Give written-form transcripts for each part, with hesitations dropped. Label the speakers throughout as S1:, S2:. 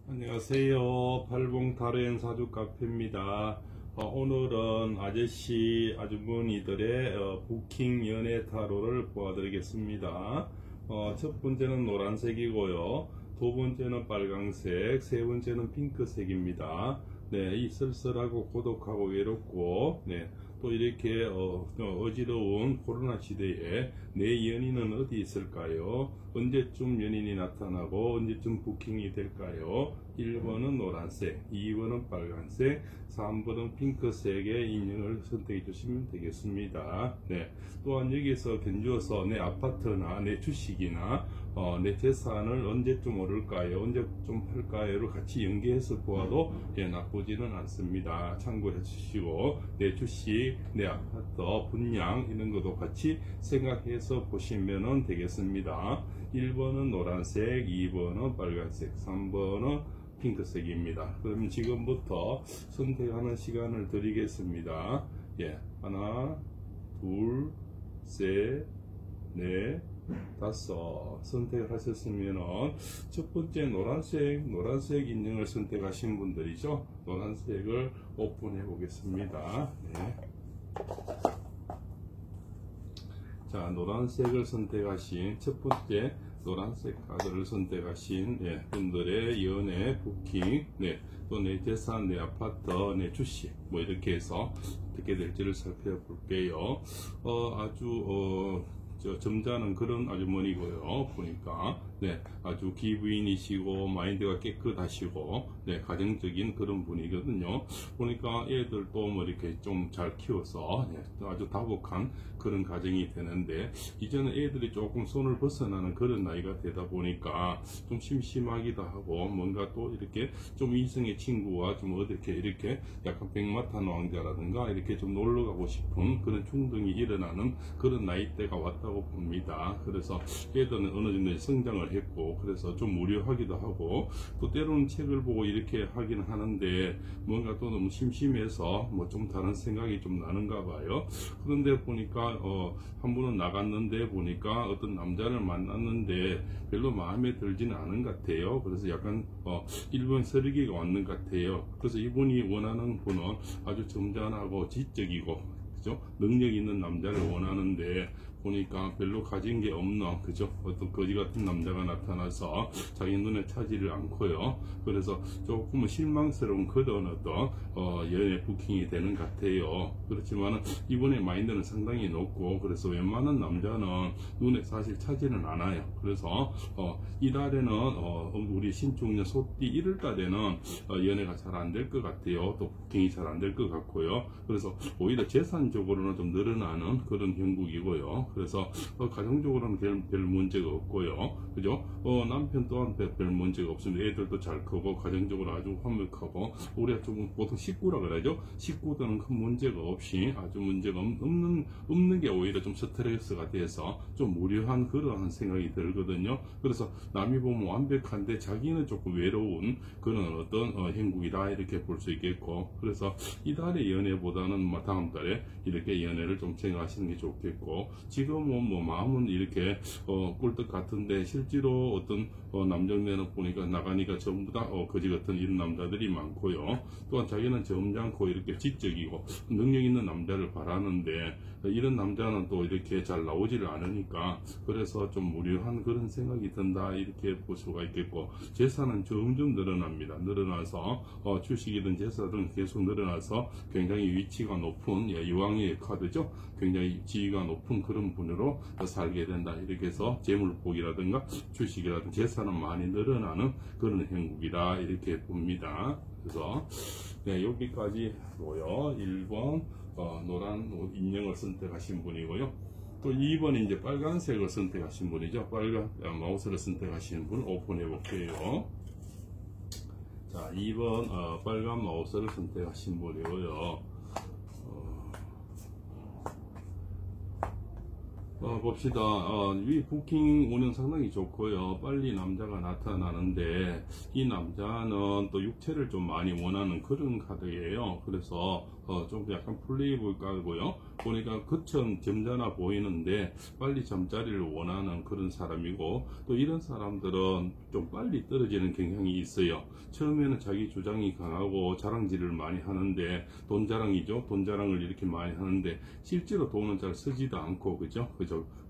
S1: 안녕하세요. 팔봉타로행 사주 카페입니다. 오늘은 아주머니들의 부킹 연애 타로를 보아드리겠습니다. 첫 번째는 노란색이고요. 두 번째는 빨강색, 세 번째는 핑크색입니다. 네, 이 쓸쓸하고 고독하고 외롭고, 네, 또 이렇게 어지러운 코로나 시대에 내 연인은 어디 있을까요? 언제쯤 연인이 나타나고 언제쯤 부킹이 될까요? 1번은 노란색, 2번은 빨간색, 3번은 핑크색의 인형을 선택해 주시면 되겠습니다. 네. 또한 여기서 견주어서 내 아파트나 내 주식이나 내 재산을 언제쯤 오를까요? 언제쯤 팔까요?를 같이 연계해서 보아도 나쁘지는 않습니다. 참고해 주시고 내 주식, 내 아파트, 분양 이런 것도 같이 생각해서 보시면 되겠습니다. 1번은 노란색, 2번은 빨간색, 3번은 핑크색입니다. 그럼 지금부터 선택하는 시간을 드리겠습니다. 하나, 둘, 셋, 넷, 다섯. 선택을 하셨으면 첫 번째 노란색 인형을 선택하신 분들이죠. 노란색을 오픈해 보겠습니다. 네. 자, 노란색을 선택하신 첫 번째 노란색 카드를 선택하신 분들의 연애, 부킹, 또 내 재산, 내 아파트, 내 주식 뭐 이렇게 해서 어떻게 될지를 살펴볼게요. 점잖은 그런 아주머니고요. 보니까 아주 기부인이시고 마인드가 깨끗하시고 가정적인 그런 분이거든요. 보니까 애들도 뭐 이렇게 좀 잘 키워서 아주 다복한 그런 가정이 되는데, 이제는 애들이 조금 손을 벗어나는 그런 나이가 되다 보니까 좀 심심하기도 하고, 뭔가 또 이렇게 좀 이성의 친구와 좀 어떻게 이렇게 약간 백마탄 왕자라든가 이렇게 좀 놀러 가고 싶은 그런 충동이 일어나는 그런 나이대가 왔다고 봅니다. 그래서 애들은 어느 정도 성장을 했고, 그래서 좀 무료하기도 하고, 또 때로는 책을 보고 이렇게 하긴 하는데 뭔가 또 너무 심심해서 뭐 좀 다른 생각이 좀 나는가 봐요. 그런데 보니까 한 분은 나갔는데 보니까 어떤 남자를 만났는데 별로 마음에 들지는 않은 것 같아요. 그래서 약간 일본 서리기가 왔는 것 같아요. 그래서 이분이 원하는 분은 아주 점잖하고 지적이고, 그죠? 능력 있는 남자를 원하는데 보니까 별로 가진 게 없는, 그죠? 어떤 거지 같은 남자가 나타나서 자기 눈에 차지를 않고요. 그래서 조금은 실망스러운 그런 어떤 연애 부킹이 되는 것 같아요. 그렇지만 이분의 마인드는 상당히 높고, 그래서 웬만한 남자는 눈에 사실 차지는 않아요. 그래서 이달에는 우리 신축년 소띠 1월달에는 연애가 잘 안 될 것 같아요. 또 부킹이 잘 안 될 것 같고요. 그래서 오히려 재산적으로는 좀 늘어나는 그런 형국이고요. 그래서 가정적으로는 별 문제가 없고요. 그죠? 남편 또한 별 문제가 없습니다. 애들도 잘 크고 가정적으로 아주 완벽하고, 우리가 좀 보통 식구라 그러죠. 식구들은 큰 문제가 없이 아주 문제가 없는 게 오히려 좀 스트레스가 돼서 좀 무료한 그러한 생각이 들거든요. 그래서 남이 보면 완벽한데 자기는 조금 외로운 그런 어떤 형국이다 이렇게 볼 수 있겠고, 그래서 이달의 연애보다는 다음 달에 이렇게 연애를 좀 생각하시는 게 좋겠고, 지금은 뭐 마음은 이렇게 꿀떡 같은데 실제로 어떤 남정네는 보니까 나가니까 전부 다 거지 같은 이런 남자들이 많고요. 또한 자기는 점잖고 이렇게 지적이고 능력 있는 남자를 바라는데, 이런 남자는 또 이렇게 잘 나오지를 않으니까 그래서 좀 무료한 그런 생각이 든다 이렇게 볼 수가 있겠고, 재산은 점점 늘어납니다. 늘어나서 주식이든 재산은 계속 늘어나서 굉장히 위치가 높은 유황의 카드죠. 굉장히 지위가 높은 그런 분으로 살게 된다 이렇게 해서 재물복이라든가 주식이라든가 재산은 많이 늘어나는 그런 형국이다 이렇게 봅니다. 그래서 여기까지고요. 1번 노란 인형을 선택하신 분이고요. 또 2번 이제 빨간색을 선택하신 분이죠. 빨간 마우스를 선택하신 분 오픈해 볼게요. 자, 2번 빨간 마우스를 선택하신 분이고요. 봅시다. 이 부킹 운은 상당히 좋고요. 빨리 남자가 나타나는데, 이 남자는 또 육체를 좀 많이 원하는 그런 카드예요. 그래서 좀 약간 플레이볼 까고요. 보니까 그처럼 점잖아 보이는데 빨리 잠자리를 원하는 그런 사람이고, 또 이런 사람들은 좀 빨리 떨어지는 경향이 있어요. 처음에는 자기 주장이 강하고 자랑질을 많이 하는데, 돈 자랑이죠. 돈 자랑을 이렇게 많이 하는데 실제로 돈은 잘 쓰지도 않고, 그죠?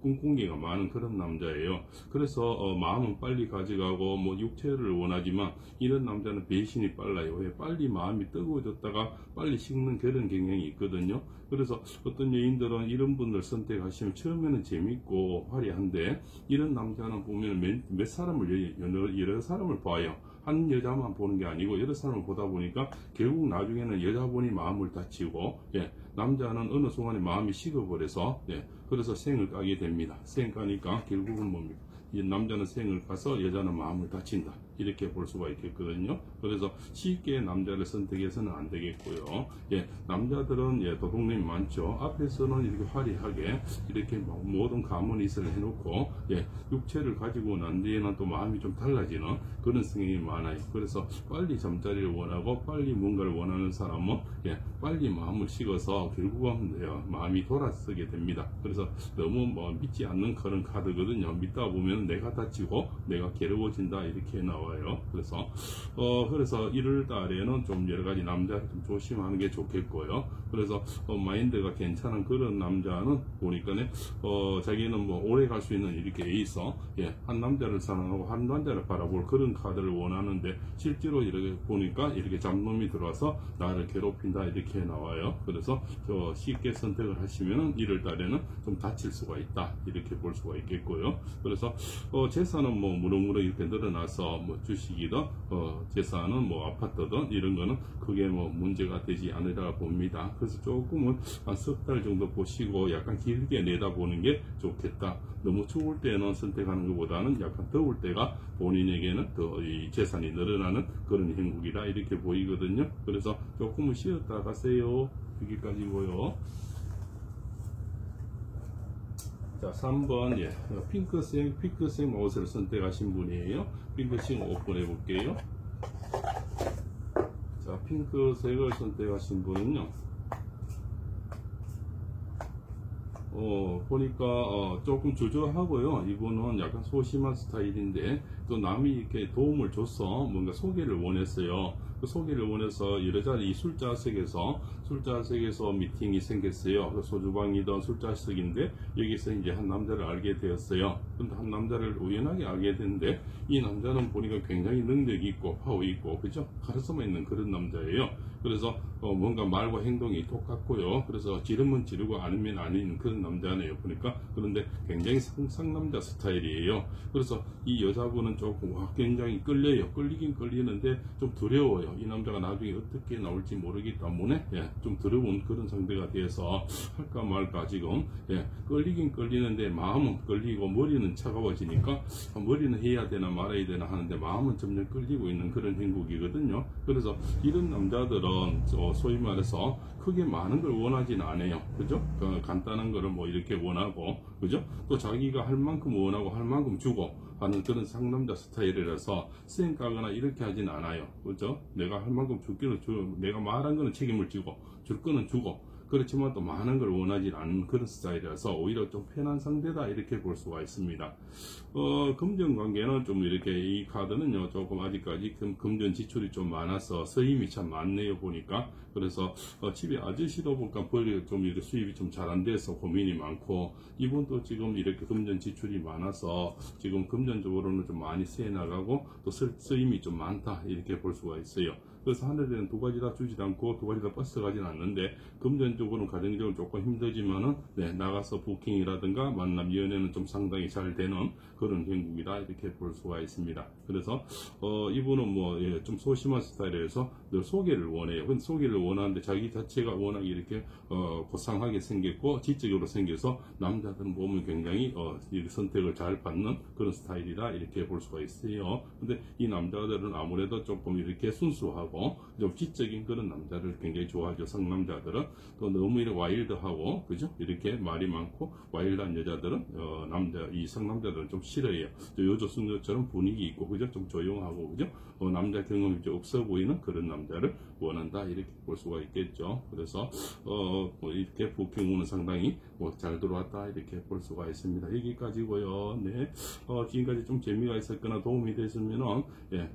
S1: 꿍꿍이가 많은 그런 남자예요. 그래서 마음은 빨리 가져가고 뭐 육체를 원하지만, 이런 남자는 배신이 빨라요. 왜? 빨리 마음이 뜨거워졌다가 빨리 식는 그런 경향이 있거든요. 그래서 어떤 여인들은 이런 분들 선택하시면 처음에는 재밌고 화려한데, 이런 남자는 보면 몇 사람을 여러 사람을 봐요. 한 여자만 보는 게 아니고 여러 사람을 보다 보니까 결국 나중에는 여자분이 마음을 다치고, 남자는 어느 순간에 마음이 식어버려서, 그래서 생을 까게 됩니다. 생 까니까 결국은 뭡니까? 이 남자는 생을 까서 여자는 마음을 다친다, 이렇게 볼 수가 있겠거든요. 그래서 쉽게 남자를 선택해서는 안 되겠고요. 남자들은 도둑놈이 많죠. 앞에서는 이렇게 화려하게 이렇게 모든 가문이슬을 해놓고, 육체를 가지고 난 뒤에는 또 마음이 좀 달라지는 그런 성향이 많아요. 그래서 빨리 잠자리를 원하고 빨리 뭔가를 원하는 사람은 빨리 마음을 식어서 결국은 마음이 돌아서게 됩니다. 그래서 너무 믿지 않는 그런 카드거든요. 믿다 보면 내가 다치고 내가 괴로워진다, 이렇게 나와요. 그래서 1월 달에는 좀 여러 가지 남자를 좀 조심하는 게 좋겠고요. 그래서 마인드가 괜찮은 그런 남자는 보니까는 자기는 뭐 오래 갈 수 있는 이렇게 에이서, 한 남자를 사랑하고 한 남자를 바라볼 그런 카드를 원하는데, 실제로 이렇게 보니까 이렇게 잡놈이 들어와서 나를 괴롭힌다, 이렇게 나와요. 그래서 쉽게 선택을 하시면은 1월 달에는 좀 다칠 수가 있다, 이렇게 볼 수가 있겠고요. 그래서 재산은 뭐 무럭무럭 이렇게 늘어나서 뭐 주식이든 재산은 뭐 아파트든 이런 거는 그게 뭐 문제가 되지 않으리라 봅니다. 그래서 조금은 한 석 달 정도 보시고 약간 길게 내다보는 게 좋겠다. 너무 추울 때는 선택하는 것보다는 약간 더울 때가 본인에게는 더 이 재산이 늘어나는 그런 행복이다, 이렇게 보이거든요. 그래서 조금은 쉬었다 가세요. 여기까지고요. 자, 3번, 핑크색 옷을 선택하신 분이에요. 핑크색 오픈해 볼게요. 자, 핑크색을 선택하신 분은요, 보니까 조금 주저하고요. 이분은 약간 소심한 스타일인데, 또 남이 이렇게 도움을 줘서 뭔가 소개를 원했어요. 그 소개를 원해서 여러 자리 술자석에서 미팅이 생겼어요. 그 소주방이던 술자석인데, 여기서 이제 한 남자를 알게 되었어요. 근데 한 남자를 우연하게 알게 됐는데, 이 남자는 보니까 굉장히 능력이 있고 파워 있고, 그죠? 카리스마 있는 그런 남자예요. 그래서 뭔가 말과 행동이 똑같고요. 그래서 지르면 지르고 아니면 아닌 그런 남자네요. 보니까. 그런데 굉장히 상남자 스타일이에요. 그래서 이 여자분은 조금 굉장히 끌려요. 끌리긴 끌리는데 좀 두려워요. 이 남자가 나중에 어떻게 나올지 모르기 때문에 좀 두려운 그런 상대가 돼서 할까 말까 지금 끌리긴 끌리는데 마음은 끌리고 머리는 차가워지니까 머리는 해야 되나 말아야 되나 하는데 마음은 점점 끌리고 있는 그런 행복이거든요. 그래서 이런 남자들은 소위 말해서 크게 많은 걸 원하진 않아요. 그죠? 간단한 거를 뭐 이렇게 원하고, 그죠? 또 자기가 할 만큼 원하고 할 만큼 주고 하는 그런 상남자 스타일이라서 쌩 까거나 이렇게 하진 않아요. 그죠? 내가 할 만큼 줄기는 내가 말한 거는 책임을 지고 줄 거는 주고, 그렇지만 또 많은 걸 원하지 않는 그런 스타일이라서 오히려 좀 편한 상대다, 이렇게 볼 수가 있습니다. 금전 관계는 좀 이렇게, 이 카드는요 조금 아직까지 금전 지출이 좀 많아서 서임이 참 많네요 보니까. 그래서 집에 아저씨도 보니까 벌이 좀 이렇게 수입이 좀 잘 안 돼서 고민이 많고, 이분도 지금 이렇게 금전 지출이 많아서 지금 금전적으로는 좀 많이 세 나가고 또 서임이 좀 많다, 이렇게 볼 수가 있어요. 그래서 하늘에는 두 가지 다 주지 않고 두 가지 다 버스 가진 않는데, 금전적으로는 가정적으로 조금 힘들지만은 나가서 부킹이라든가 만남 연애는 좀 상당히 잘 되는 그런 행복이다, 이렇게 볼 수가 있습니다. 그래서 이분은 뭐 좀 소심한 스타일에서 늘 소개를 원해요. 근데 소개를 원하는데 자기 자체가 워낙 이렇게 고상하게 생겼고 지적으로 생겨서 남자들은 보면 굉장히 선택을 잘 받는 그런 스타일이다, 이렇게 볼 수가 있어요. 근데 이 남자들은 아무래도 조금 이렇게 순수하고 하고 좀 지적인 그런 남자를 굉장히 좋아하죠. 상남자들은. 또 너무 이렇게 와일드하고 그죠? 이렇게 말이 많고 와일드한 여자들은 이 상남자들은 좀 싫어해요. 여조순녀처럼 분위기 있고 그죠? 좀 조용하고 그죠? 남자 경험이 좀 없어 보이는 그런 남자를 원한다 이렇게 볼 수가 있겠죠. 그래서 뭐 이렇게 부킹운은 상당히 잘 들어왔다 이렇게 볼 수가 있습니다. 여기까지고요. 네, 지금까지 좀 재미가 있었거나 도움이 됐으면은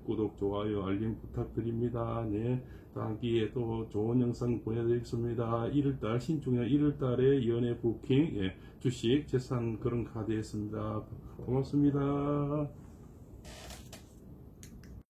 S1: 구독, 좋아요, 알림 부탁드립니다. 네, 다음 기회에 또 좋은 영상 보내드리겠습니다. 1월달 신중년 1월달에 연애 부킹 주식 재산 그런 카드였습니다. 고맙습니다.